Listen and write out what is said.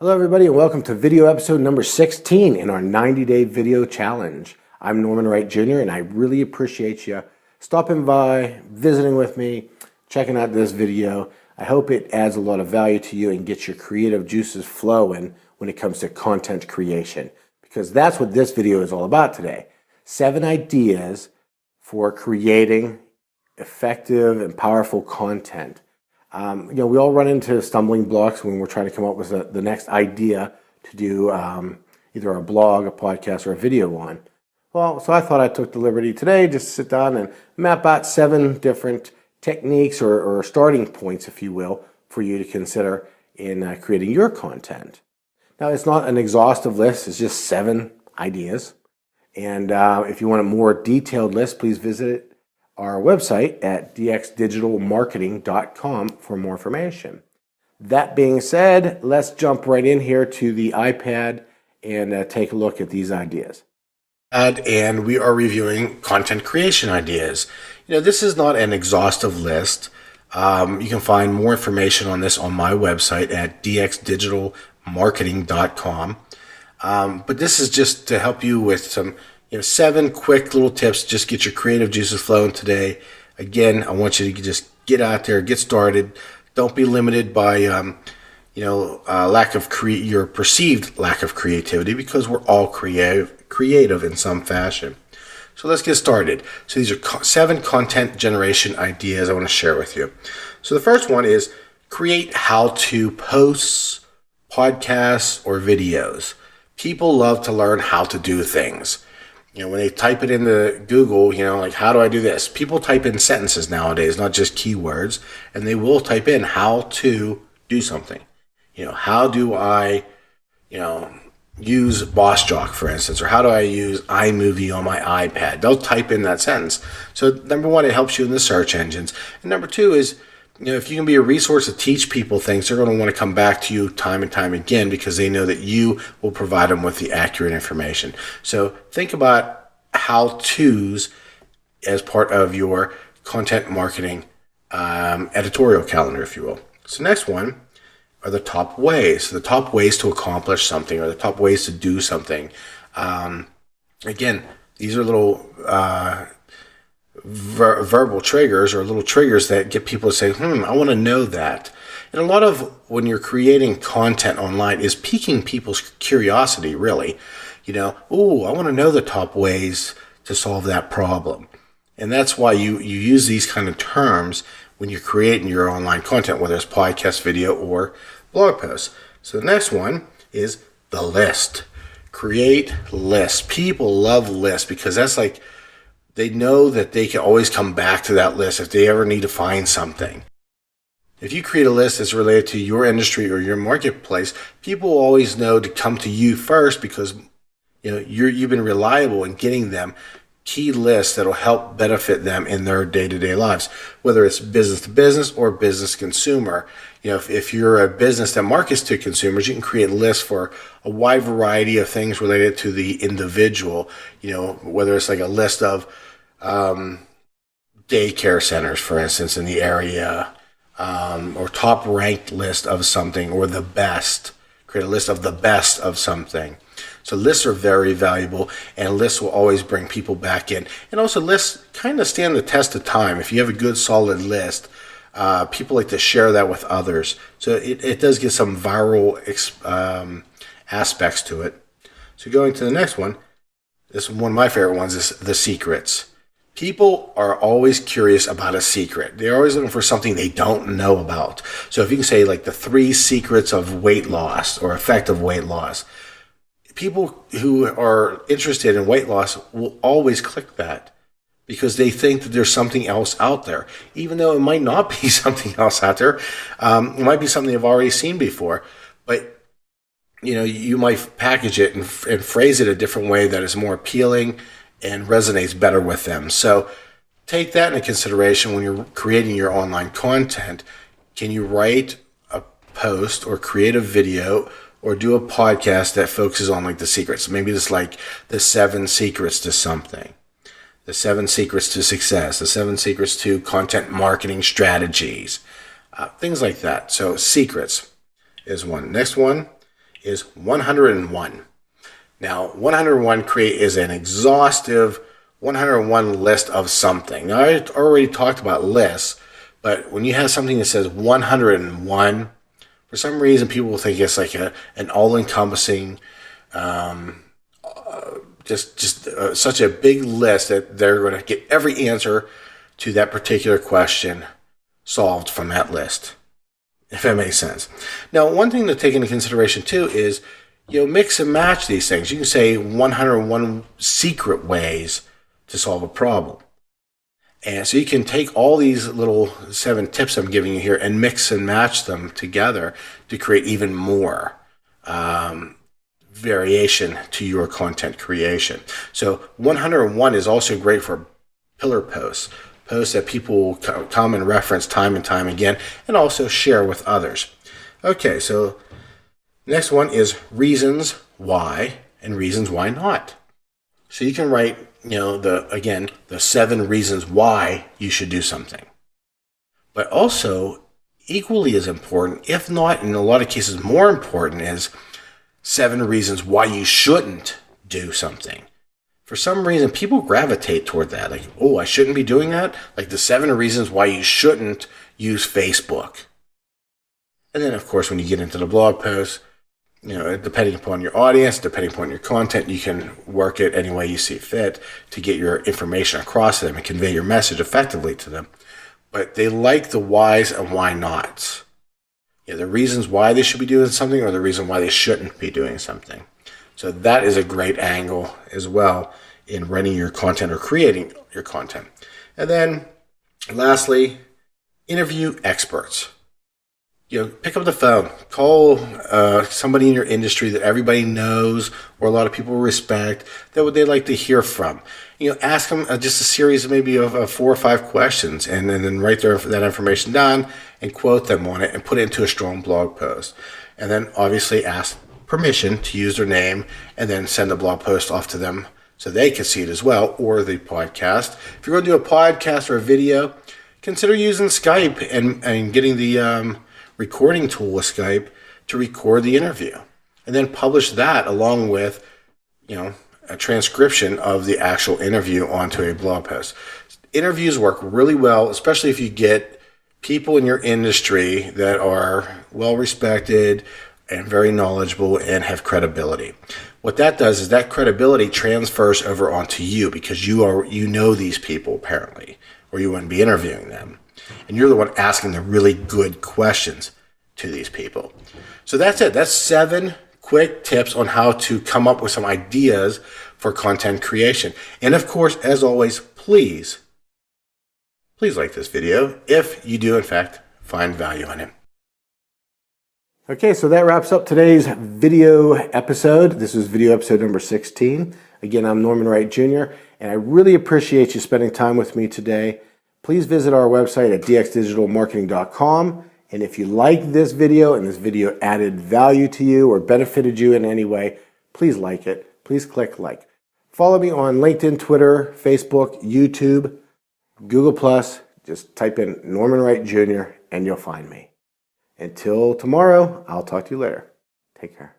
Hello everybody and welcome to video episode number 16 in our 90-day video challenge. I'm Norman Wright Jr. and I really appreciate you stopping by, visiting with me, checking out this video. I hope it adds a lot of value to you and gets your creative juices flowing when it comes to content creation, because that's what this video is all about today. 7 ideas for creating effective and powerful content. We all run into stumbling blocks when we're trying to come up with the next idea to do either a blog, a podcast, or a video on. Well, so I thought I took the liberty today just to sit down and map out 7 different techniques or starting points, if you will, for you to consider in creating your content. Now, it's not an exhaustive list. It's just 7 ideas. And if you want a more detailed list, please visit our website at dxdigitalmarketing.com for more information. That being said, let's jump right in here to the iPad and take a look at these ideas. And we are reviewing content creation ideas. This is not an exhaustive list. You can find more information on this on my website at dxdigitalmarketing.com. But this is just to help you with some 7 quick little tips. Just get your creative juices flowing today. Again, I want you to just get out there, get started. Don't be limited by your perceived lack of creativity, because we're all creative in some fashion. So let's get started. So these are 7 content generation ideas I want to share with you. So the first one is create how-to posts, podcasts, or videos. People love to learn how to do things. When they type it into Google, like, how do I do this? People type in sentences nowadays, not just keywords, and they will type in how to do something. How do I, use BossJock, for instance, or how do I use iMovie on my iPad? They'll type in that sentence. So number 1, it helps you in the search engines. And number 2 is, if you can be a resource to teach people things, they're going to want to come back to you time and time again, because they know that you will provide them with the accurate information. So think about how-tos as part of your content marketing editorial calendar, if you will. So next one are the top ways. So the top ways to accomplish something, or the top ways to do something. Again, these are little verbal triggers, or little triggers that get people to say, I want to know that. And a lot of when you're creating content online is piquing people's curiosity, really. I want to know the top ways to solve that problem. And that's why you use these kind of terms when you're creating your online content, whether it's podcast, video, or blog posts. So the next one is the list. Create lists. People love lists because that's like, they know that they can always come back to that list if they ever need to find something. If you create a list that's related to your industry or your marketplace, people will always know to come to you first, because you've been reliable in getting them key lists that will help benefit them in their day-to-day lives, whether it's business to business or business to consumer. If you're a business that markets to consumers, you can create lists for a wide variety of things related to the individual, whether it's like a list of daycare centers, for instance, in the area, or top ranked list of something, or the best. Create a list of the best of something. So lists are very valuable, and lists will always bring people back in. And also, lists kind of stand the test of time. If you have a good, solid list, people like to share that with others. So it does get some viral aspects to it. So going to the next one, this is one of my favorite ones, is the secrets. People are always curious about a secret. They're always looking for something they don't know about. So if you can say like the 3 secrets of weight loss or effective weight loss, people who are interested in weight loss will always click that, because they think that there's something else out there, even though it might not be something else out there. It might be something they've already seen before, but you might package it and phrase it a different way that is more appealing and resonates better with them. So take that into consideration when you're creating your online content. Can you write a post or create a video or do a podcast that focuses on like the secrets? Maybe it's like the 7 secrets to something, the 7 secrets to success, the 7 secrets to content marketing strategies, things like that. So secrets is one. Next one is 101. Now, 101 is an exhaustive 101 list of something. Now, I already talked about lists, but when you have something that says 101, for some reason people will think it's like an all-encompassing, such a big list that they're going to get every answer to that particular question solved from that list, if that makes sense. Now, one thing to take into consideration too is, mix and match these things. You can say 101 secret ways to solve a problem. And so you can take all these little 7 tips I'm giving you here and mix and match them together to create even more variation to your content creation. So 101 is also great for pillar posts that people come and reference time and time again, and also share with others. Okay, so next one is reasons why and reasons why not. So you can write, the 7 reasons why you should do something. But also, equally as important, if not in a lot of cases more important, is 7 reasons why you shouldn't do something. For some reason, people gravitate toward that. Like, oh, I shouldn't be doing that? Like the 7 reasons why you shouldn't use Facebook. And then, of course, when you get into the blog post, depending upon your audience, depending upon your content, you can work it any way you see fit to get your information across to them and convey your message effectively to them. But they like the whys and why nots. The reasons why they should be doing something or the reason why they shouldn't be doing something. So that is a great angle as well in writing your content or creating your content. And then lastly, interview experts. Pick up the phone, call somebody in your industry that everybody knows or a lot of people respect that would they like to hear from. Ask them just a series maybe of 4 or 5 questions and then write that information down and quote them on it and put it into a strong blog post. And then obviously ask permission to use their name and then send the blog post off to them so they can see it as well, or the podcast. If you're going to do a podcast or a video, consider using Skype and getting the recording tool with Skype to record the interview and then publish that along with, a transcription of the actual interview onto a blog post. Interviews work really well, especially if you get people in your industry that are well respected and very knowledgeable and have credibility. What that does is that credibility transfers over onto you because you know these people apparently, or you wouldn't be interviewing them. And you're the one asking the really good questions to these people. So that's it. That's 7 quick tips on how to come up with some ideas for content creation. And of course, as always, please like this video if you do in fact find value in it. Okay, so that wraps up today's video episode. This is video episode number 16. Again, I'm Norman Wright Jr., and I really appreciate you spending time with me today. Please visit our website at dxdigitalmarketing.com. And if you like this video and this video added value to you or benefited you in any way, please like it. Please click like. Follow me on LinkedIn, Twitter, Facebook, YouTube, Google+. Just type in Norman Wright Jr. and you'll find me. Until tomorrow, I'll talk to you later. Take care.